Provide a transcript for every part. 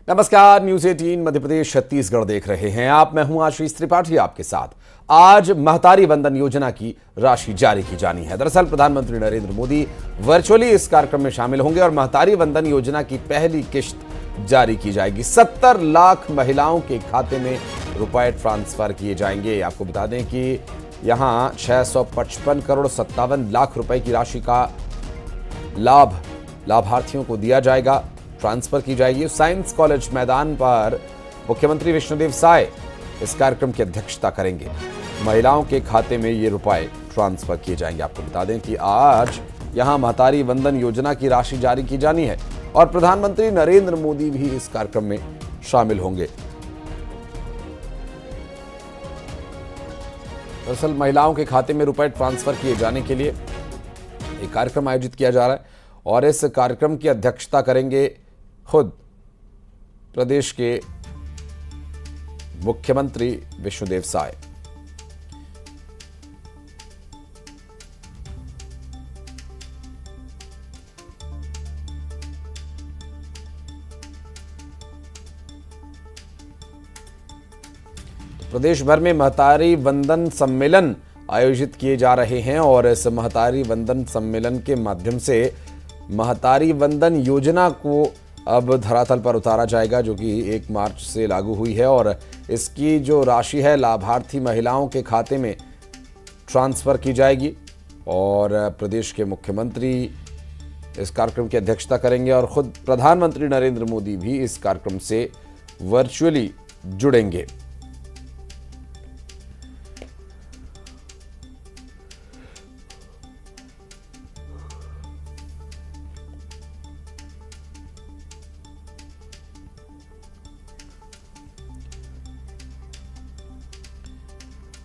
नमस्कार, न्यूज 18 मध्य प्रदेश छत्तीसगढ़ देख रहे हैं आप। मैं हूं आशीष त्रिपाठी आपके साथ। आज महतारी वंदन योजना की राशि जारी की जानी है। दरअसल प्रधानमंत्री नरेंद्र मोदी वर्चुअली इस कार्यक्रम में शामिल होंगे और महतारी वंदन योजना की पहली किश्त जारी की जाएगी। 70 लाख महिलाओं के खाते में रुपए ट्रांसफर किए जाएंगे। आपको बता दें कि यहां 655 करोड़ 57 लाख रुपए की राशि का लाभ लाभार्थियों को दिया जाएगा, ट्रांसफर की जाएगी। साइंस कॉलेज मैदान पर मुख्यमंत्री विष्णुदेव साय इस कार्यक्रम की अध्यक्षता करेंगे। महिलाओं के खाते में ये रुपए ट्रांसफर किए जाएंगे। आपको बता दें कि आज यहां महतारी वंदन योजना की राशि जारी की जानी है और प्रधानमंत्री नरेंद्र मोदी भी इस कार्यक्रम में शामिल होंगे। दरअसल महिलाओं के खाते में रुपए ट्रांसफर किए जाने के लिए एक कार्यक्रम आयोजित किया जा रहा है और इस कार्यक्रम की अध्यक्षता करेंगे खुद प्रदेश के मुख्यमंत्री विष्णुदेव साय। प्रदेश भर में महतारी वंदन सम्मेलन आयोजित किए जा रहे हैं और इस महतारी वंदन सम्मेलन के माध्यम से महतारी वंदन योजना को अब धरातल पर उतारा जाएगा, जो कि 1 मार्च से लागू हुई है और इसकी जो राशि है लाभार्थी महिलाओं के खाते में ट्रांसफर की जाएगी और प्रदेश के मुख्यमंत्री इस कार्यक्रम की अध्यक्षता करेंगे और खुद प्रधानमंत्री नरेंद्र मोदी भी इस कार्यक्रम से वर्चुअली जुड़ेंगे।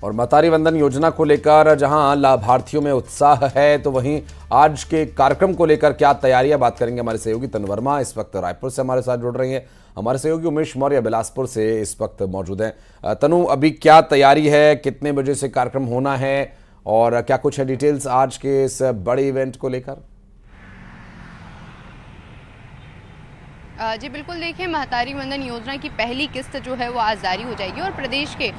और महतारी वंदन योजना को लेकर जहां लाभार्थियों में उत्साह है, तो वहीं आज के कार्यक्रम को लेकर क्या तैयारियां, बात करेंगे हमारे सहयोगी तनु वर्मा इस वक्त रायपुर से हमारे साथ जुड़ रही हैं। हमारे सहयोगी उमेश मौर्य बिलासपुर से इस वक्त मौजूद हैं। तनु, अभी क्या तैयारी है, कितने बजे से कार्यक्रम होना है और क्या कुछ है डिटेल्स आज के इस बड़े इवेंट को लेकर? जी बिल्कुल, देखिए महतारी वंदन योजना की पहली किस्त जो है वो आज जारी हो जाएगी और प्रदेश के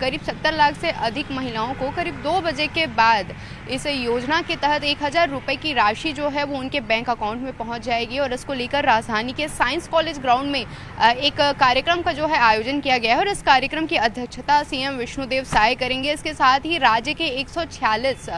करीब 70 लाख से अधिक महिलाओं को करीब 2 बजे के बाद इस योजना के तहत 1000 रुपये की राशि जो है वो उनके बैंक अकाउंट में पहुंच जाएगी। और इसको लेकर राजधानी के साइंस कॉलेज ग्राउंड में एक कार्यक्रम का जो है आयोजन किया गया है और इस कार्यक्रम की अध्यक्षता सीएम विष्णुदेव साय करेंगे। इसके साथ ही राज्य के 146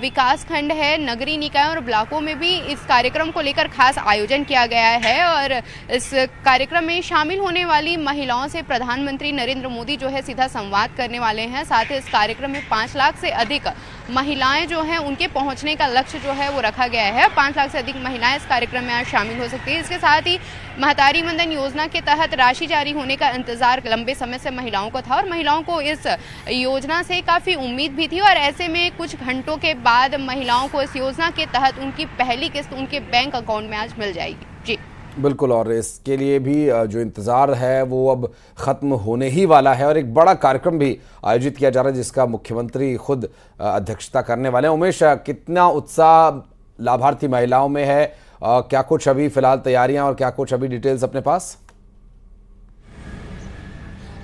विकास खंड है, नगरीय निकायों और ब्लॉकों में भी इस कार्यक्रम को लेकर खास आयोजन किया गया है और इस कार्यक्रम में शामिल होने वाली महिलाओं से प्रधानमंत्री नरेंद्र मोदी जो है सीधा संवाद करने वाले हैं। साथ ही इस कार्यक्रम में 5 लाख से अधिक महिलाएं जो हैं उनके पहुंचने का लक्ष्य जो है वो रखा गया है। 5 लाख से अधिक महिलाएं इस कार्यक्रम में आज शामिल हो सकती है। इसके साथ ही महतारी वंदन योजना के तहत राशि जारी होने का इंतजार लंबे समय से महिलाओं को था और महिलाओं को इस योजना से काफ़ी उम्मीद भी थी और ऐसे में कुछ घंटों के बाद महिलाओं को इस योजना के तहत उनकी पहली किस्त उनके बैंक अकाउंट में आज मिल जाएगी। जी बिल्कुल, और इसके लिए भी जो इंतज़ार है वो अब ख़त्म होने ही वाला है और एक बड़ा कार्यक्रम भी आयोजित किया जा रहा है जिसका मुख्यमंत्री खुद अध्यक्षता करने वाले हैं। उमेश, कितना उत्साह लाभार्थी महिलाओं में है, क्या कुछ अभी फिलहाल तैयारियां और क्या कुछ अभी डिटेल्स अपने पास?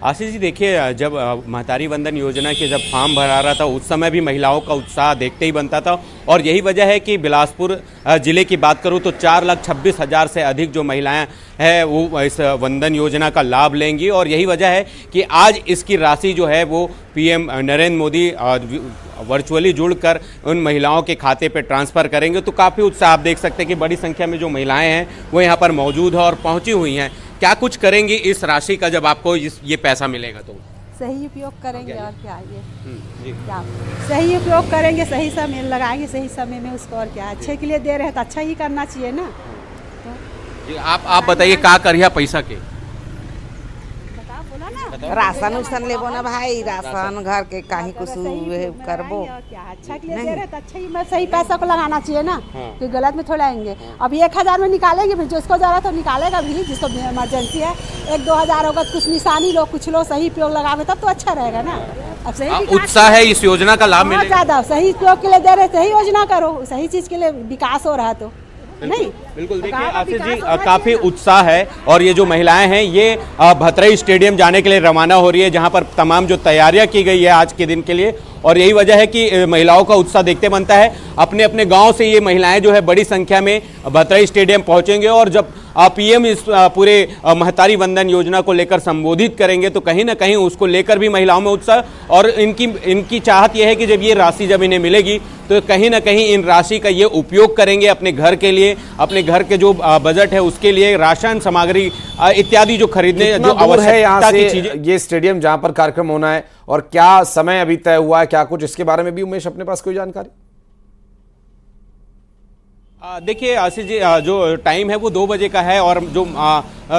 आशीष जी, देखिए, जब महतारी वंदन योजना के जब फॉर्म भरा रहा था उस समय भी महिलाओं का उत्साह देखते ही बनता था और यही वजह है कि बिलासपुर जिले की बात करूं तो 4,26,000 से अधिक जो महिलाएं हैं वो इस वंदन योजना का लाभ लेंगी और यही वजह है कि आज इसकी राशि जो है वो पीएम नरेंद्र मोदी वर्चुअली जुड़कर उन महिलाओं के खाते पे ट्रांसफ़र करेंगे। तो काफ़ी उत्साह आप देख सकते हैं कि बड़ी संख्या में जो महिलाएं हैं वो यहाँ पर मौजूद है और पहुँची हुई हैं। क्या कुछ करेंगी इस राशि का जब आपको ये पैसा मिलेगा? तो सही उपयोग करेंगे और क्या ये क्या सही उपयोग करेंगे, सही समय लगाएंगे, सही समय में उसको, और क्या अच्छे के लिए दे रहे हैं तो अच्छा ही करना चाहिए ना। तो आप बताइए क्या करिए पैसा के? राशन उसन लेबो ना भाई, राशन घर के कहीं कुछ करबो, क्या अच्छा के लिए दे रहे तो अच्छा ही में सही पैसा को लगाना चाहिए ना। कि गलत में थोड़ा आएंगे। अब 1000 में निकालेंगे फिर जिसको जरूरत तो निकालेगा भी, जिसको इमरजेंसी है 1-2 हज़ार होगा, कुछ निशानी लो, कुछ लो, सही उपयोग लगावे तब तो अच्छा रहेगा ना। अब सही उत्साह है इस योजना का लाभ मिलेगा। ज्यादा सही उपयोग के लिए दे रहे, सही योजना करो, सही चीज के लिए विकास हो रहा तो नहीं। बिल्कुल, देखिए गाँव का आशीष जी विकास होना काफी चाहिए ना। उत्साह है और ये जो महिलाएं हैं ये भतरई स्टेडियम जाने के लिए रवाना हो रही है, जहां पर तमाम जो तैयारियां की गई है आज के दिन के लिए। और यही वजह है कि महिलाओं का उत्साह देखते बनता है। अपने अपने गांव से ये महिलाएं जो है बड़ी संख्या में भतरई स्टेडियम पहुंचेंगे और जब पीएम इस पूरे महतारी वंदन योजना को लेकर संबोधित करेंगे तो कहीं ना कहीं उसको लेकर भी महिलाओं में उत्साह और इनकी चाहत यह है कि जब ये राशि जब इन्हें मिलेगी तो कहीं ना कहीं इन राशि का ये उपयोग करेंगे अपने घर के लिए, अपने घर के जो बजट है उसके लिए, राशन सामग्री इत्यादि जो खरीदने जो आवश्यकता की चीजें। ये स्टेडियम जहां पर कार्यक्रम होना है और क्या समय अभी तय हुआ है, क्या कुछ इसके बारे में भी उमेश अपने पास कोई जानकारी? देखिए आशीष जी जो टाइम है वो 2 बजे का है और जो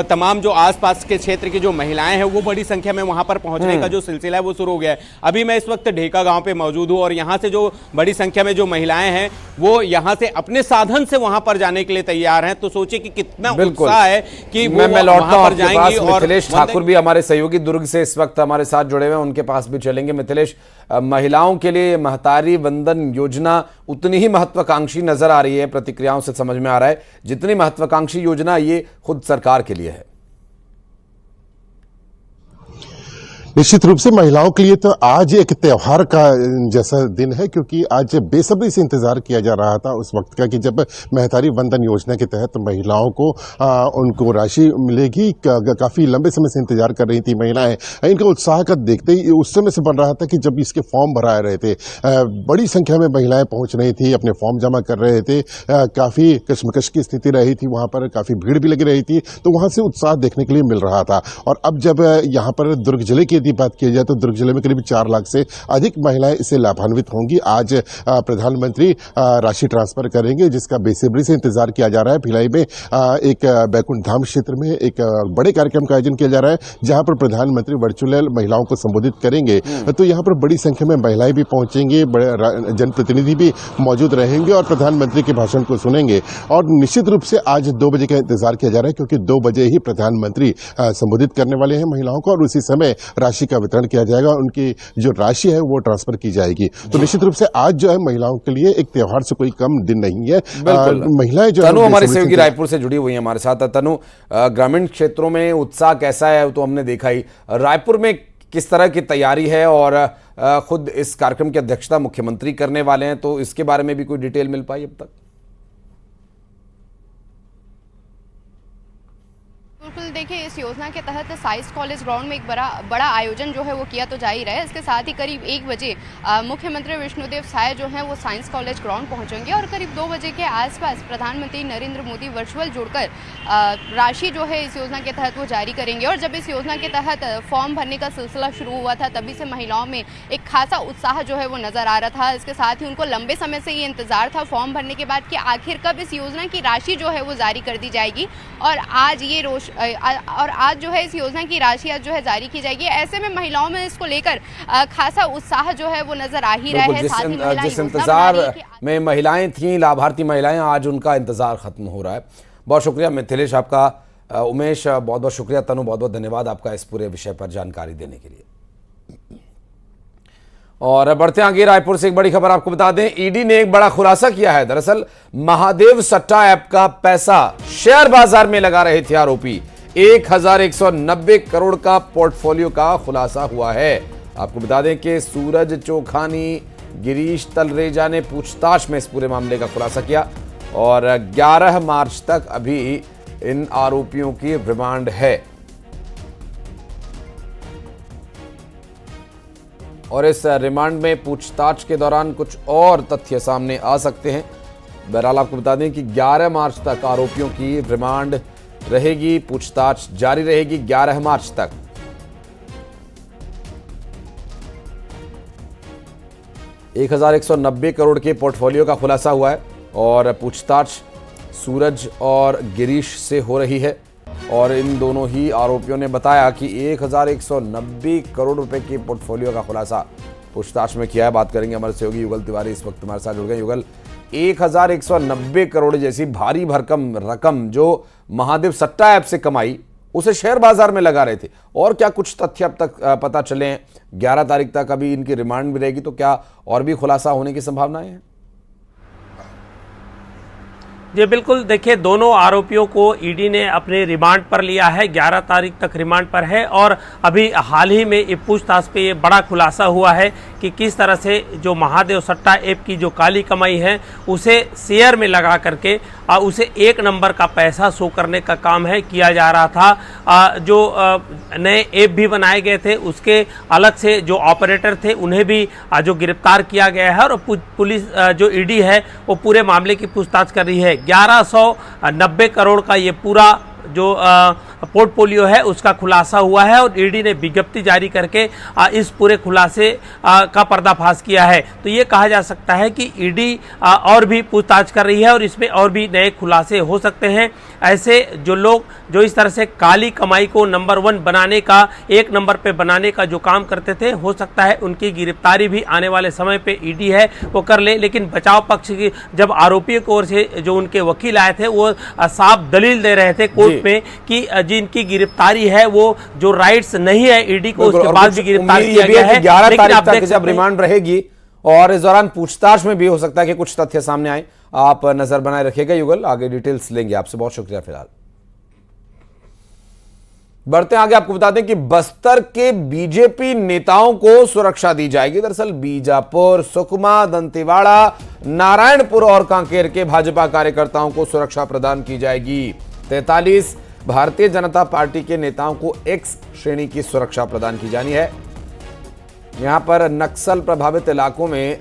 तमाम जो आसपास के क्षेत्र की जो महिलाएं हैं वो बड़ी संख्या में वहां पर पहुंचने का जो सिलसिला है वो शुरू हो गया है। अभी मैं इस वक्त ढेका गांव पे मौजूद हूं और यहां से जो बड़ी संख्या में जो महिलाएं हैं वो यहां से अपने साधन से वहां पर जाने के लिए तैयार हैं। तो सोचिए कि कितना उत्साह है कि वो मैं लौटता हूं पर जाएंगी। और मिथिलेश ठाकुर भी हमारे सहयोगी दुर्ग से इस वक्त हमारे साथ जुड़े हुए हैं, उनके पास भी चलेंगे। मिथिलेश, महिलाओं के लिए महतारी वंदन योजना उतनी ही महत्वाकांक्षी नजर आ रही है, प्रतिक्रियाओं से समझ में आ रहा है, जितनी महत्वाकांक्षी योजना ये खुद सरकार के लिए है। निश्चित रूप से महिलाओं के लिए तो आज एक त्योहार का जैसा दिन है, क्योंकि आज बेसब्री से इंतजार किया जा रहा था उस वक्त का कि जब महतारी वंदन योजना के तहत महिलाओं को उनको राशि मिलेगी। काफी लंबे समय से इंतजार कर रही थी महिलाएं। इनका उत्साह का देखते ही उस समय से बन रहा था कि जब इसके फॉर्म भरा रहे थे, बड़ी संख्या में महिलाएं पहुंच रही थी, अपने फॉर्म जमा कर रहे थे। काफी कश्मकश की स्थिति रही थी, वहां पर काफी भीड़ भी लगी रही थी, तो वहां से उत्साह देखने के लिए मिल रहा था। और अब जब यहाँ पर दुर्ग जिले की यदि बात की जाए तो दुर्ग जिले में करीब 4 लाख से अधिक महिलाएं इससे लाभान्वित होंगी। आज प्रधानमंत्री राशि ट्रांसफर करेंगे, जिसका बेसब्री से इंतजार किया जा रहा है। भिलाई में एक बैकुंठ धाम क्षेत्र में एक बड़े कार्यक्रम का आयोजन किया जा रहा है, जहां पर प्रधानमंत्री वर्चुअल महिलाओं को संबोधित करेंगे। तो यहां पर बड़ी संख्या में महिलाएं भी पहुंचेंगी, जनप्रतिनिधि भी मौजूद रहेंगे और प्रधानमंत्री के भाषण को सुनेंगे। और निश्चित रूप से आज 2 बजे का इंतजार किया जा रहा है, क्योंकि 2 बजे ही प्रधानमंत्री संबोधित करने वाले हैं महिलाओं को और उसी समय राशि का वितरण किया जाएगा, उनकी जो राशि है वो ट्रांसफर की जाएगी। तो निश्चित रूप से आज जो है महिलाओं के लिए एक त्योहार से कोई कम दिन नहीं है। महिलाएं जो तनु हमारी सहयोगी रायपुर से जुड़ी हुई है हमारे साथ। तनु, ग्रामीण क्षेत्रों में उत्साह कैसा है तो हमने देखा ही, रायपुर में किस तरह की तैयारी है और खुद इस कार्यक्रम की अध्यक्षता मुख्यमंत्री करने वाले हैं, तो इसके बारे में भी कोई डिटेल मिल पाई अब तक? बिल्कुल, देखिए इस योजना के तहत साइंस कॉलेज ग्राउंड में एक बड़ा आयोजन जो है वो किया तो जा ही रहा है। इसके साथ ही करीब 1 बजे मुख्यमंत्री विष्णुदेव साय जो हैं वो साइंस कॉलेज ग्राउंड पहुंचेंगे और करीब 2 बजे के आसपास प्रधानमंत्री नरेंद्र मोदी वर्चुअल जुड़कर राशि जो है इस योजना के तहत वो जारी करेंगे। और जब इस योजना के तहत फॉर्म भरने का सिलसिला शुरू हुआ था तभी से महिलाओं में एक खासा उत्साह जो है वो नजर आ रहा था। इसके साथ ही उनको लंबे समय से ये इंतजार था फॉर्म भरने के बाद कि आखिर कब इस योजना की राशि जो है वो जारी कर दी जाएगी। और आज जो है इस योजना की राशि आज जो है जारी की जाएगी। ऐसे में महिलाओं में इसको लेकर खासा उत्साह जो है वो नजर आ ही रहा है। जिस इंतजार में महिलाएं थीं, लाभार्थी महिलाएं, आज उनका इंतजार खत्म हो रहा है। बहुत शुक्रिया मिथिलेश आपका। उमेश बहुत बहुत शुक्रिया। तनु बहुत बहुत धन्यवाद आपका इस पूरे विषय पर जानकारी देने के लिए। और बढ़ते आगे, रायपुर से एक बड़ी खबर आपको बता दें, ईडी ने एक बड़ा खुलासा किया है। दरअसल महादेव सट्टा ऐप का पैसा शेयर बाजार में लगा रहे थे आरोपी। 1190 करोड़ का पोर्टफोलियो का खुलासा हुआ है। आपको बता दें कि सूरज चोखानी, गिरीश तलरेजा ने पूछताछ में इस पूरे मामले का खुलासा किया और 11 मार्च तक अभी इन आरोपियों की रिमांड है। और इस रिमांड में पूछताछ के दौरान कुछ और तथ्य सामने आ सकते हैं। बहरहाल आपको बता दें कि 11 मार्च तक आरोपियों की रिमांड रहेगी, पूछताछ जारी रहेगी 11 मार्च तक। $1190 करोड़ के पोर्टफोलियो का खुलासा हुआ है और पूछताछ सूरज और गिरीश से हो रही है। और इन दोनों ही आरोपियों ने बताया कि 1190 करोड़ रुपए के पोर्टफोलियो का खुलासा पूछताछ में किया है। बात करेंगे हमारे सहयोगी युगल तिवारी इस वक्त हमारे साथ जुड़ गए। युगल, 1190 करोड़ जैसी भारी भरकम रकम जो महादेव सट्टा ऐप से कमाई, उसे शेयर बाजार में लगा रहे थे, और क्या कुछ तथ्य अब तक पता चले हैं? 11 तारीख तक अभी इनकी रिमांड भी रहेगी, तो क्या और भी खुलासा होने की संभावनाएं हैं? जी बिल्कुल, देखिए दोनों आरोपियों को ईडी ने अपने रिमांड पर लिया है, 11 तारीख तक रिमांड पर है। और अभी हाल ही में ये पूछताछ पे ये बड़ा खुलासा हुआ है कि किस तरह से जो महादेव सट्टा ऐप की जो काली कमाई है उसे शेयर में लगा करके उसे 1 नंबर का पैसा शो करने का काम है किया जा रहा था। जो नए ऐप भी बनाए गए थे उसके अलग से जो ऑपरेटर थे उन्हें भी जो गिरफ्तार किया गया है और पुलिस जो ईडी है वो पूरे मामले की पूछताछ कर रही है। 1190 करोड़ का ये पूरा जो पोर्टफोलियो है उसका खुलासा हुआ है और ईडी ने विज्ञप्ति जारी करके इस पूरे खुलासे का पर्दाफाश किया है। तो ये कहा जा सकता है कि ईडी और भी पूछताछ कर रही है और इसमें और भी नए खुलासे हो सकते हैं। ऐसे जो लोग जो इस तरह से काली कमाई को नंबर 1 बनाने का, 1 नंबर पे बनाने का जो काम करते थे, हो सकता है उनकी गिरफ्तारी भी आने वाले समय पे ईडी है वो कर ले। लेकिन बचाव पक्ष की जब आरोपियों की ओर से जो उनके वकील आए थे वो साफ दलील दे रहे थे कोर्ट में कि जिनकी गिरफ्तारी है वो जो राइट्स नहीं है ईडी को, उसके बाद भी गिरफ्तार किया गया है। 11 तारीख तक जब रिमांड रहेगी और इस दौरान पूछताछ में भी हो सकता है कि कुछ तथ्य सामने आए। आप नजर बनाए रखिएगा युगल, आगे डिटेल्स लेंगे आपसे। बहुत शुक्रिया। फिलहाल बढ़ते आगे, आपको बता दें कि बस्तर के बीजेपी नेताओं को सुरक्षा दी जाएगी। दरअसल बीजापुर, सुकमा, दंतेवाड़ा, नारायणपुर और कांकेर के भाजपा कार्यकर्ताओं को सुरक्षा प्रदान की जाएगी। 43 भारतीय जनता पार्टी के नेताओं को X श्रेणी की सुरक्षा प्रदान की जानी है। यहां पर नक्सल प्रभावित इलाकों में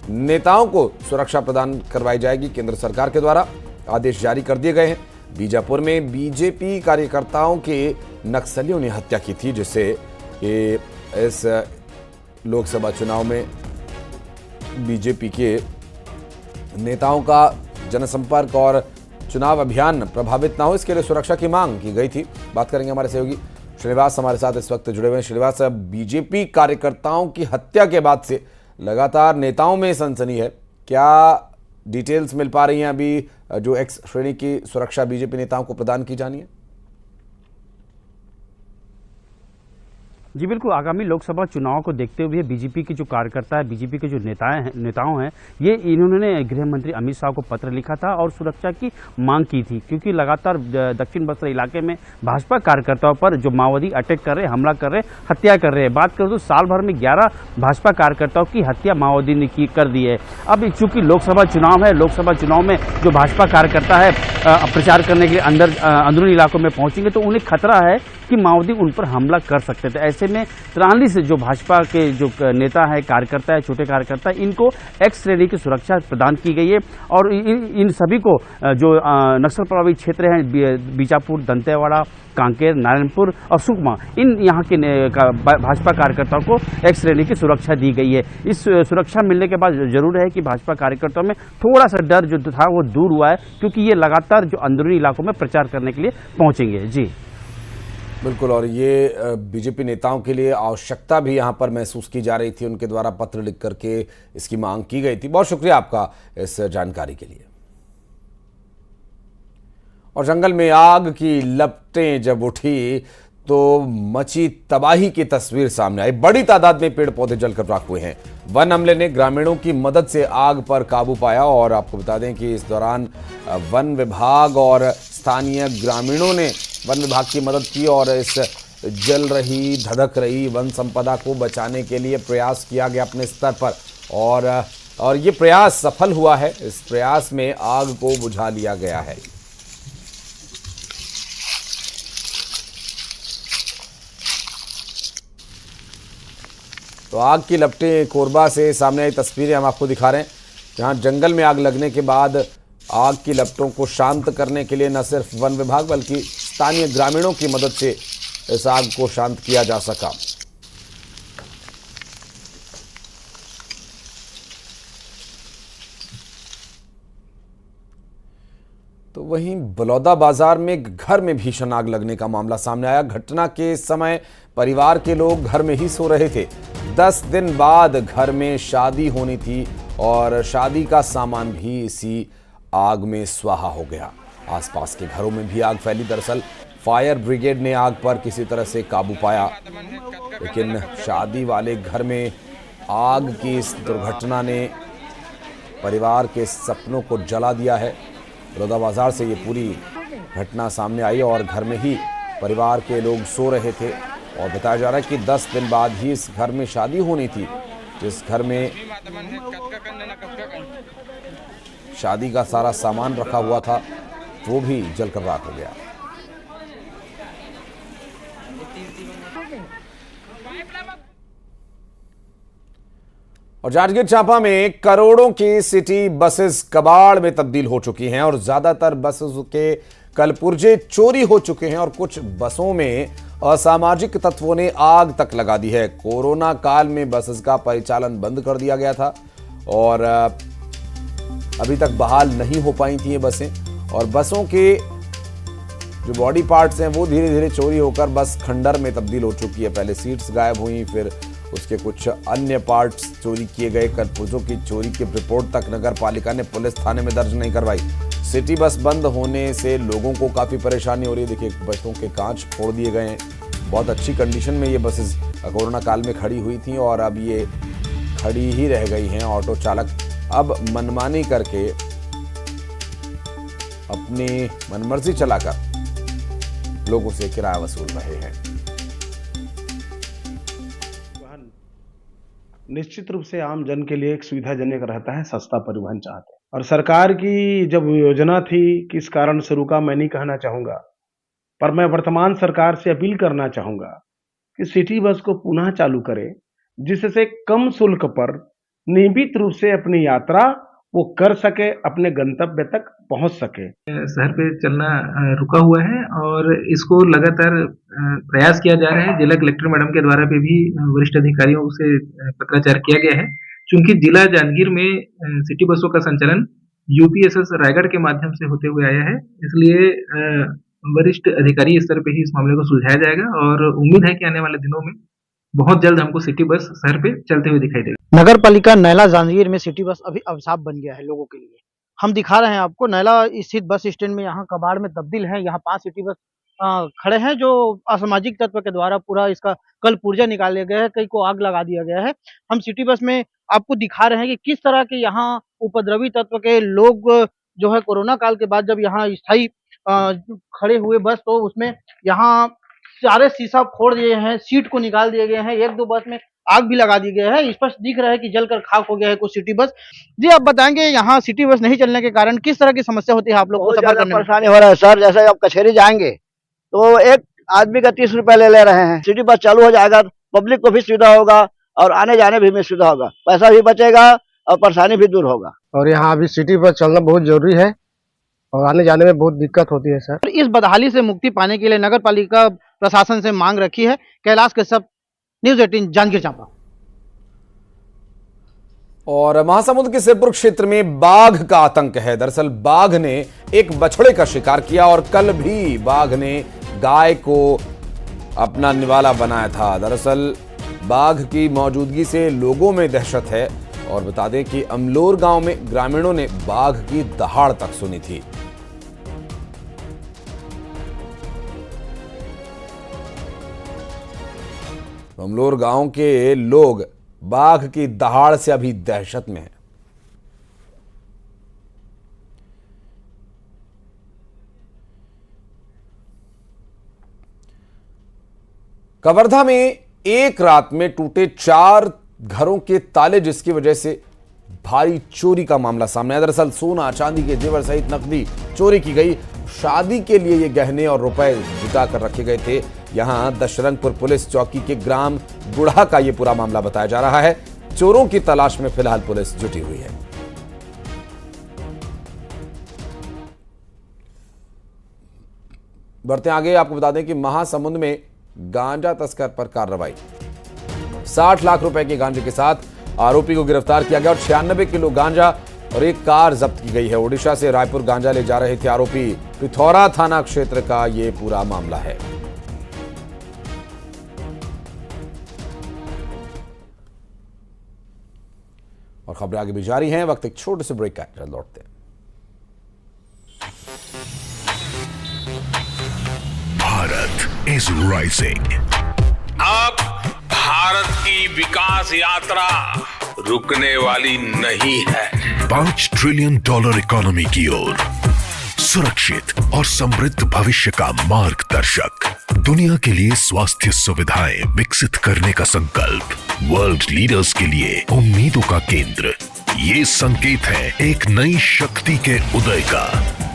नेताओं को सुरक्षा प्रदान करवाई जाएगी। केंद्र सरकार के द्वारा आदेश जारी कर दिए गए हैं। बीजापुर में बीजेपी कार्यकर्ताओं के नक्सलियों ने हत्या की थी, जिससे इस लोकसभा चुनाव में बीजेपी के नेताओं का जनसंपर्क और चुनाव अभियान प्रभावित ना हो, इसके लिए सुरक्षा की मांग की गई थी। बात करेंगे हमारे सहयोगी श्रीनिवास हमारे साथ इस वक्त जुड़े हुए हैं। श्रीनिवास, बीजेपी कार्यकर्ताओं की हत्या के बाद से लगातार नेताओं में सनसनी है, क्या डिटेल्स मिल पा रही हैं अभी जो X श्रेणी की सुरक्षा बीजेपी नेताओं को प्रदान की जानी है? जी बिल्कुल, आगामी लोकसभा चुनाव को देखते हुए बीजेपी के जो कार्यकर्ता है, बीजेपी के जो नेताओं हैं, ये इन्होंने गृह मंत्री अमित शाह को पत्र लिखा था और सुरक्षा की मांग की थी, क्योंकि लगातार दक्षिण बस्तर इलाके में भाजपा कार्यकर्ताओं पर जो माओवादी अटैक कर रहे, हमला कर रहे, हत्या कर रहे हैं। बात करें तो साल भर में 11 भाजपा कार्यकर्ताओं की हत्या माओवादी ने कर दी है। अब चूंकि लोकसभा चुनाव है, लोकसभा चुनाव में जो भाजपा कार्यकर्ता है प्रचार करने के लिए अंदरूनी इलाकों में पहुंचेंगे तो उन्हें खतरा है कि माओवादी उन पर हमला कर सकते थे। ऐसे में 43 जो भाजपा के जो नेता है, कार्यकर्ता है, छोटे कार्यकर्ता है, इनको X श्रेणी की सुरक्षा प्रदान की गई है। और इन सभी को जो नक्सल प्रभावित क्षेत्र हैं, बीजापुर, दंतेवाड़ा, कांकेर, नारायणपुर और सुकमा, इन यहाँ के भाजपा कार्यकर्ताओं को X श्रेणी की सुरक्षा दी गई है। इस सुरक्षा मिलने के बाद जरूर है कि भाजपा कार्यकर्ताओं में थोड़ा सा डर जो था वो दूर हुआ है, क्योंकि ये लगातार जो अंदरूनी इलाकों में प्रचार करने के लिए पहुंचेंगे। जी बिल्कुल, और ये बीजेपी नेताओं के लिए आवश्यकता भी यहाँ पर महसूस की जा रही थी, उनके द्वारा पत्र लिख करके इसकी मांग की गई थी। बहुत शुक्रिया आपका इस जानकारी के लिए। और जंगल में आग की लपटें जब उठी तो मची तबाही की तस्वीर सामने आई। बड़ी तादाद में पेड़ पौधे जलकर राख हुए हैं। वन अमले ने ग्रामीणों की मदद से आग पर काबू पाया और आपको बता दें कि इस दौरान वन विभाग और स्थानीय ग्रामीणों ने वन विभाग की मदद की और इस जल रही, धधक रही वन संपदा को बचाने के लिए प्रयास किया गया अपने स्तर पर और ये प्रयास सफल हुआ है। इस प्रयास में आग को बुझा लिया गया है। तो आग की लपटें कोरबा से सामने आई तस्वीरें हम आपको दिखा रहे हैं, जहां जंगल में आग लगने के बाद आग की लपटों को शांत करने के लिए न सिर्फ वन विभाग बल्कि स्थानीय ग्रामीणों की मदद से इस आग को शांत किया जा सका। तो वहीं बलौदा बाजार में घर में भीषण आग लगने का मामला सामने आया। घटना के समय परिवार के लोग घर में ही सो रहे थे। 10 दिन बाद घर में शादी होनी थी और शादी का सामान भी इसी आग में स्वाहा हो गया। आसपास के घरों में भी आग फैली। दरअसल फायर ब्रिगेड ने आग पर किसी तरह से काबू पाया, लेकिन शादी वाले घर में आग की इस दुर्घटना ने परिवार के सपनों को जला दिया है। बलौदाबाजार से ये पूरी घटना सामने आई और घर में ही परिवार के लोग सो रहे थे और बताया जा रहा है कि 10 दिन बाद ही इस घर में शादी होनी थी, जिस घर में शादी का सारा सामान रखा हुआ था वो भी जलकर राख हो गया। और जांजगीर चांपा में करोड़ों की सिटी बसेस कबाड़ में तब्दील हो चुकी हैं और ज्यादातर बसेस के कलपुर्जे चोरी हो चुके हैं और कुछ बसों में असामाजिक तत्वों ने आग तक लगा दी है। कोरोना काल में बसेस का परिचालन बंद कर दिया गया था और अभी तक बहाल नहीं हो पाई थी ये बसें और बसों के जो बॉडी पार्ट्स हैं वो धीरे धीरे चोरी होकर बस खंडर में तब्दील हो चुकी है। पहले सीट्स गायब हुई, फिर उसके कुछ अन्य पार्ट्स चोरी किए गए। कलपुर्जों की चोरी की रिपोर्ट तक नगर पालिका ने पुलिस थाने में दर्ज नहीं करवाई। सिटी बस बंद होने से लोगों को काफी परेशानी हो रही है। देखिए, बसों के कांच फोड़ दिए गए हैं। बहुत अच्छी कंडीशन में ये बसेस कोरोना काल में खड़ी हुई थी और अब ये खड़ी ही रह गई हैं। ऑटो चालक अब मनमानी करके अपनी मनमर्जी चलाकर लोगों से किराया वसूल रहे हैं। निश्चित रूप से आम जन के लिए एक सुविधाजनक रहता है, सस्ता परिवहन चाहते हैं। और सरकार की जब योजना थी, किस कारण से रुका मैं नहीं कहना चाहूंगा, पर मैं वर्तमान सरकार से अपील करना चाहूंगा कि सिटी बस को पुनः चालू करे, जिससे कम शुल्क पर नियमित रूप से अपनी यात्रा वो कर सके, अपने गंतव्य तक पहुंच सके। शहर पे चलना रुका हुआ है और इसको लगातार प्रयास किया जा रहा है। जिला कलेक्टर मैडम के द्वारा भी वरिष्ठ अधिकारियों से पत्राचार किया गया है। चूंकि जिला जांजगीर में सिटी बसों का संचालन यूपीएसएस रायगढ़ के माध्यम से होते हुए आया है, इसलिए वरिष्ठ अधिकारी स्तर पे ही इस मामले को सुलझाया जाएगा और उम्मीद है कि आने वाले दिनों में बहुत जल्द हमको सिटी बस शहर पे चलते हुए दिखाई देगा। नगर पालिका नैला जांजगीर में सिटी बस अभी अभिशाप बन गया है लोगों के लिए। हम दिखा रहे हैं आपको, नैला स्थित बस स्टैंड में यहाँ कबाड़ में तब्दील है। यहाँ 5 सिटी बस खड़े हैं जो असामाजिक तत्व के द्वारा पूरा इसका कल पुर्जा निकाले गए हैं, कई को आग लगा दिया गया है। हम सिटी बस में आपको दिखा रहे हैं कि किस तरह के यहाँ उपद्रवी तत्व के लोग जो है कोरोना काल के बाद जब यहाँ स्थायी खड़े हुए बस, तो उसमें यहाँ सारे शीशा फोड़ दिए हैं, सीट को निकाल दिए गए हैं, 1-2 बस में आग भी लगा दी गई है। स्पष्ट दिख रहा है कि जलकर खाक हो गया है कुछ सिटी बस। जी, आप बताएंगे यहाँ सिटी बस नहीं चलने के कारण किस तरह की समस्या होती है आप लोग को सफर करने में? परेशानी हो रहा है सर। जैसे आप कचहरी जाएंगे तो एक आदमी का 30 रुपए ले रहे हैं। सिटी बस चालू हो जाएगा, पब्लिक को भी सुविधा होगा और आने जाने भी में सुविधा होगा, पैसा भी बचेगा और परेशानी भी दूर होगा। और यहाँ अभी सिटी बस चलना बहुत जरूरी है और आने जाने में बहुत दिक्कत होती है सर। इस बदहाली से मुक्ति पाने के लिए नगर पालिका प्रशासन से मांग रखी है। कैलाश कश्यप, न्यूज़ 18 जांजगीर चांपा। और महासमुंद के सिरपुर क्षेत्र में बाघ का आतंक है। दरअसल बाघ ने एक बछड़े का शिकार किया और कल भी बाघ ने गाय को अपना निवाला बनाया था। दरअसल बाघ की मौजूदगी से लोगों में दहशत है और बता दें कि अमलोर गांव में ग्रामीणों ने बाघ की दहाड़ तक सुनी थी। अमलोर गांव के लोग बाघ की दहाड़ से अभी दहशत में हैं। कवर्धा में एक रात में टूटे 4 घरों के ताले, जिसकी वजह से भारी चोरी का मामला सामने आया। दरअसल सोना चांदी के जेवर सहित नकदी चोरी की गई। शादी के लिए ये गहने और रुपए जुटा कर रखे गए थे। यहां दशरंगपुर पुलिस चौकी के ग्राम गुढ़ा का ये पूरा मामला बताया जा रहा है। चोरों की तलाश में फिलहाल पुलिस जुटी हुई है। बढ़ते आगे, आपको बता दें कि महासमुंद में गांजा तस्कर पर कार्रवाई। 60 लाख रुपए के गांजे के साथ आरोपी को गिरफ्तार किया गया और 96 किलो गांजा और एक कार जब्त की गई है। ओडिशा से रायपुर गांजा ले जा रहे थे आरोपी। पिथौरा थाना क्षेत्र का यह पूरा मामला है। और खबरें आगे भी जारी हैं। वक्त एक छोटे से ब्रेक का, लौटते हैं। Bharat is rising. अब भारत की विकास यात्रा रुकने वाली नहीं है। $5 ट्रिलियन इकोनॉमी की ओर सुरक्षित और समृद्ध भविष्य का मार्गदर्शक, दुनिया के लिए स्वास्थ्य सुविधाएं विकसित करने का संकल्प, वर्ल्ड लीडर्स के लिए उम्मीदों का केंद्र। ये संकेत है एक नई शक्ति के उदय का।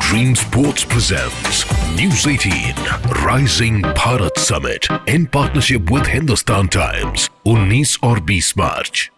Dream sports presents News 18 Rising Bharat Summit in partnership with Hindustan Times 19 और 20 मार्च।